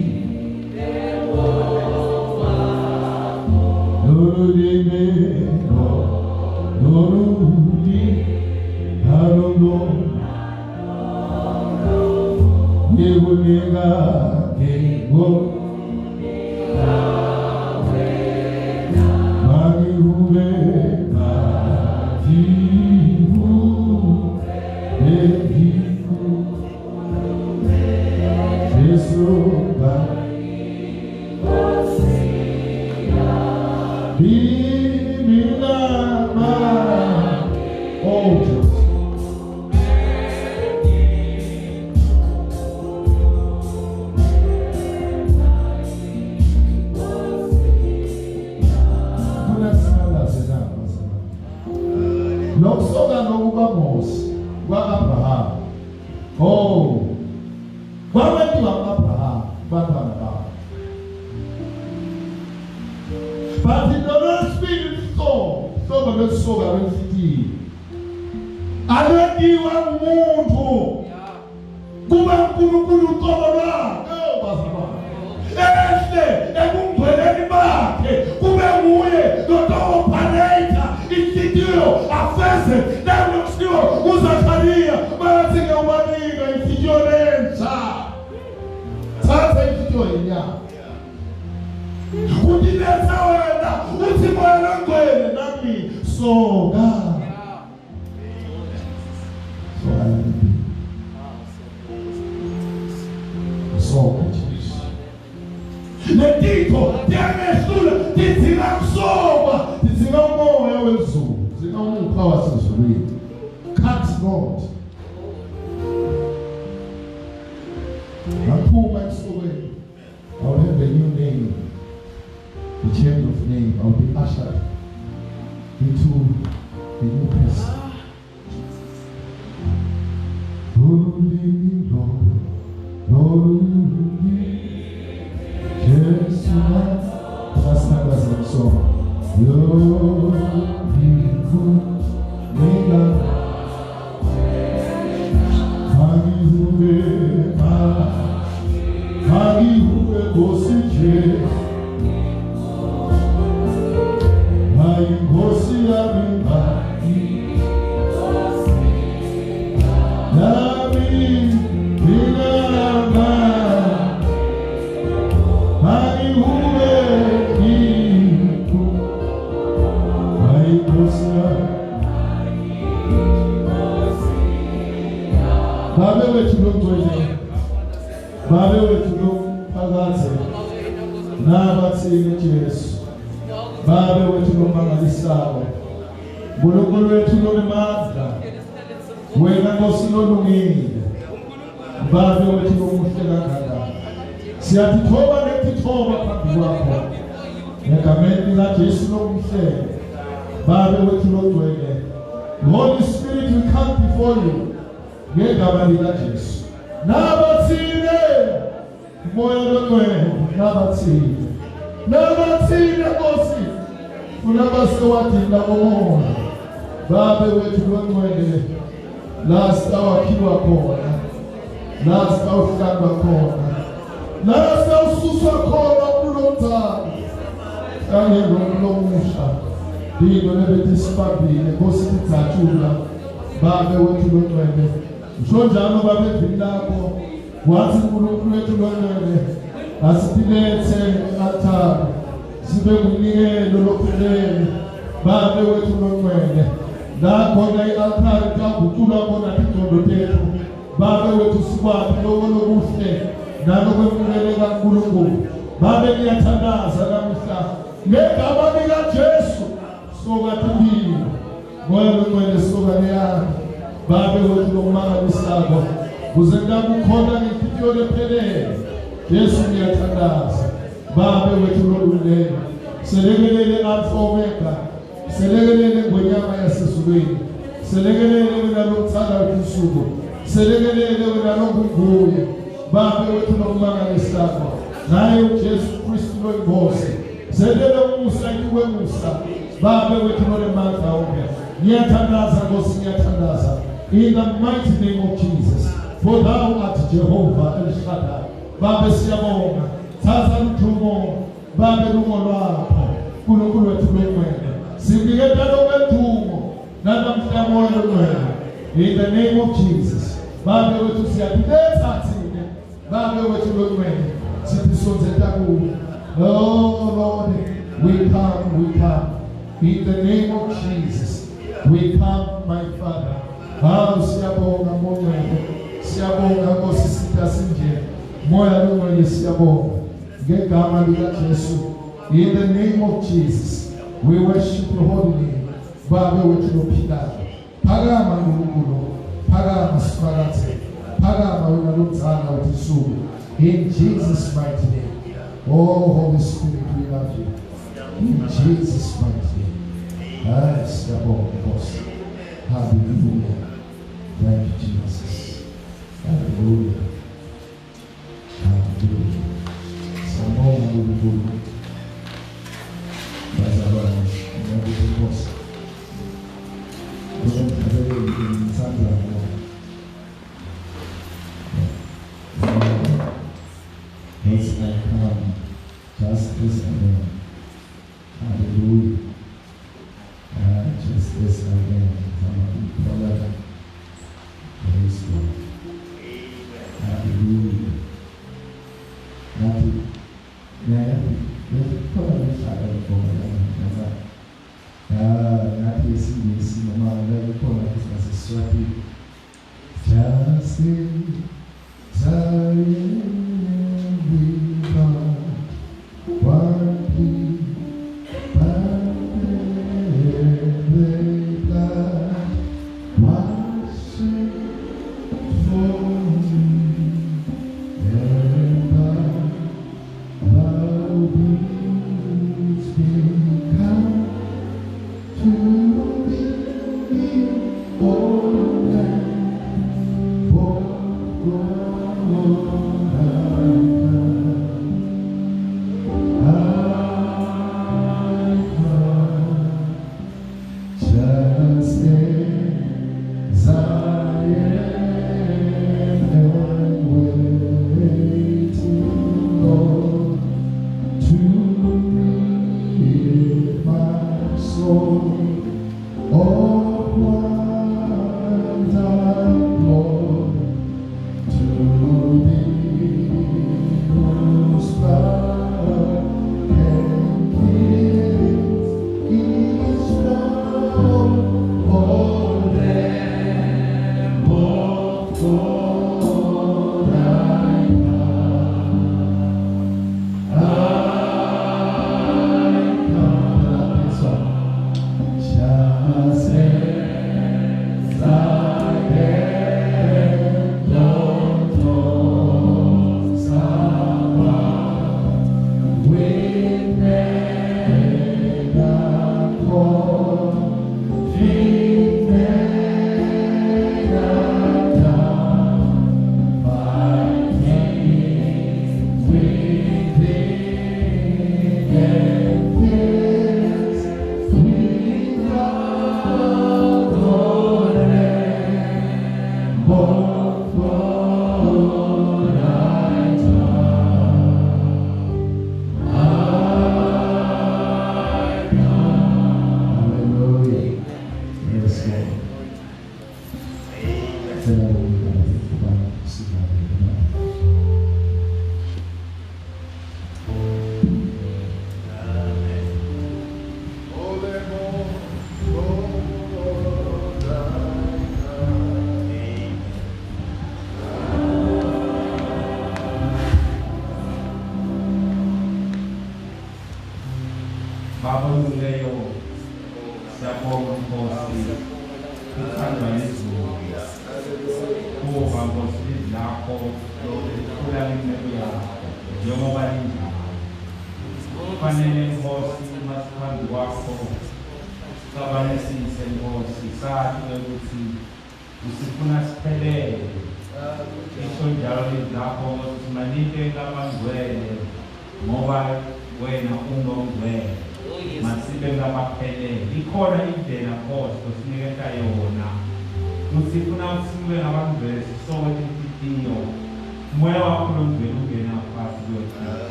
Lokusoka nokuba Mose kwa-Abraham. Oh, kwabantu Abraham bantwana babo. But in the Holy Spirit soka lwesoka lwesitini. Alwendiwa umuntu uqobo lwakhe bazalwane. Ehle ekungcweleni bakhe kube nguye lo-operator inhliziyo afeze nayo kushiwo uZakhariya bathi ngiyawubanika inhliziyo lentsha. Thatha inhliziyo yenyama kuthi letha wena uthi moya longcwele nami soka. Soka Jesu. Letito tiyamehlula tidzinga kusoka, tidzinga umoya wezulu, tidzinga umukha wasezulwini. Cut Lord. Ngaphuma esokweni. I will have a new name. The change of name. I will be ushered into a new person. Holy Lord, holy Jesus, trust me as a song. Lord, beautiful, mega, Hagi Bosije, Hagi Bosia Bimba, Nabi Binama, Hagi Hubekiku, Hagi Bosia, Babe wetu Babe wetu phakathi nabathini Jesu. Babe wetu lomangalisayo. Nkulunkulu wethu lonemandla. Wena Nkosi lolungile. Babe wetu lomuhle kangaka. Siyatithoba nekutithoba phambi kwakho. Ngegameni likaJesu lomuhle. Babe wetu logcwele. Holy Spirit, we come before you. Ngegama likaJesu. Nabathini moya longcwele, nabathini Nkosi unabasewadini labomoya. Babe wethu longcwele, la sitawakhiwa khona, la sitawuhlanjwa khona, la sitawususwa khona kulomthamo kanye lomusha dino lebethi sibambile. Nkosi tijatshula babe wethu longcwele. Ngisho njalo babe endlini lakho wathi uNkulunkulu wethu longcwele asilethe e-altar sibe ngumnikelo lophelele. Babe wethu longcwele, la khona i-altar kaguculwa khona ingqondo tethu. Babe wethu sikwazi lokho lokuhle nalokwemukeleka kuNkulunkulu. Babe ngiyathandaza namhla ngegama likaJesu soka thini moya longcwele soka leyami. Babe wethu lomangalisako kuze kukhona inhliziyo lephelele. Yesu ngiyathandaza. Babe wethu lolulele, selekelele Alpha Omega, selekelele ngonyama yasezulwini, selekelele wena lokuthanda usuku, selekelele wena lokunguye. Babe wethu lomangalisako naye uJesu Kristu loyingozi, selele umusa kuwe musa. Babe wethu lonemandla onke, ngiyathandaza Nkosi, ngiyathandaza in the mighty name of Jesus, for thou art Jehovah El Shaddai. Babe siyabonga, thatha luthumo babe lumo lwakho uNkulunkulu wethu longcwele. Sinikeza lokwendumo namhla moya longcwele in the name of Jesus. Babe wethu siyabetha thina, babe wethu longcwele sithi sonzela kuwe. Oh Lord, we come in the name of Jesus. We come, my Father. Siyabonga mongcwele, siyabonga Nkosi sitasinje moya longcwele, siyabonga ngegama likaJesu. In the name of Jesus, we worship your holy name. Babe wethu lophilayo, phakama Nkulunkulu, phakama siphakathi, phakama wena lomzana wethu. In Jesus' mighty name. Oh Holy Spirit, we love you. In Jesus' mighty name. Siyabonga Nkosi. Hallelujah. Thank you, Jesus. Hallelujah. Hallelujah. Samong Nkulunkulu. Bazalwane, ngiyabonga Nkosi. Ngiyabonga ngithanda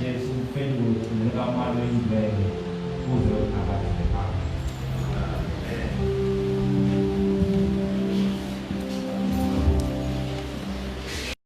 Jesu mpendwa wetu, kama leo mbele uzo akateka